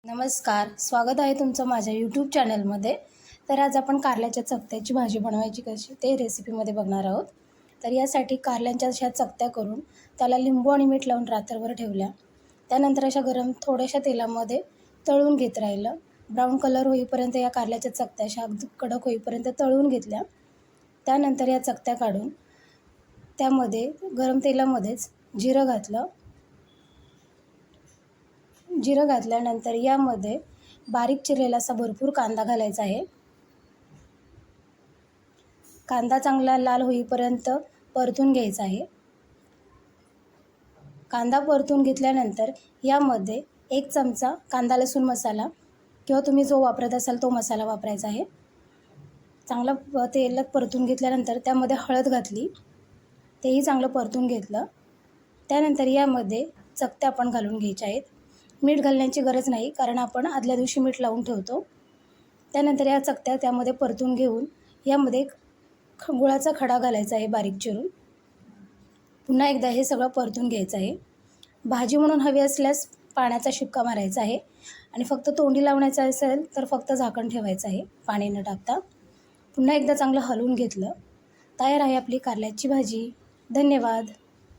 नमस्कार, स्वागत आहे तुमचं माझ्या यूट्यूब चॅनलमध्ये. तर आज आपण कारल्याच्या चकत्याची भाजी बनवायची कशी ते रेसिपीमध्ये बघणार आहोत. तर यासाठी कारल्यांच्या अशा चकत्या करून त्याला लिंबू आणि मीठ लावून रात्रभर ठेवल्या. त्यानंतर अशा गरम थोड्याशा तेलामध्ये तळून घेत राहिलं. ब्राऊन कलर होईपर्यंत या कारल्याच्या चकत्या अशा अगदी कडक होईपर्यंत तळून घेतल्या. त्यानंतर या चकत्या काढून त्यामध्ये गरम तेलामध्येच जिरं घातलं. जिरं घातल्यानंतर यामध्ये बारीक चिरलेला असा भरपूर कांदा घालायचा आहे. कांदा चांगला लाल होईपर्यंत परतून घ्यायचा आहे. कांदा परतून घेतल्यानंतर यामध्ये 1 चमचा कांदा लसूण मसाला किंवा तुम्ही जो वापरत असाल तो मसाला वापरायचा आहे. चांगला तेलात परतून घेतल्यानंतर त्यामध्ये हळद घातली. तेही चांगलं परतून घेतलं. त्यानंतर यामध्ये चकत्या आपण घालून घ्यायच्या आहेत. मीठ घालण्याची गरज नाही, कारण आपण आदल्या दिवशी मीठ लावून ठेवतो. त्यानंतर या चकत्या त्यामध्ये परतून घेऊन यामध्ये गुळाचा खडा घालायचा आहे बारीक चिरून. पुन्हा एकदा हे सगळं परतून घ्यायचं आहे. भाजी म्हणून हवी असल्यास पाण्याचा शिपका मारायचा आहे आणि फक्त तोंडी लावण्याचं असेल तर फक्त झाकण ठेवायचं आहे पाणी न टाकता. पुन्हा एकदा चांगलं हलवून घेतलं. तयार आहे आपली कारल्याची भाजी. धन्यवाद.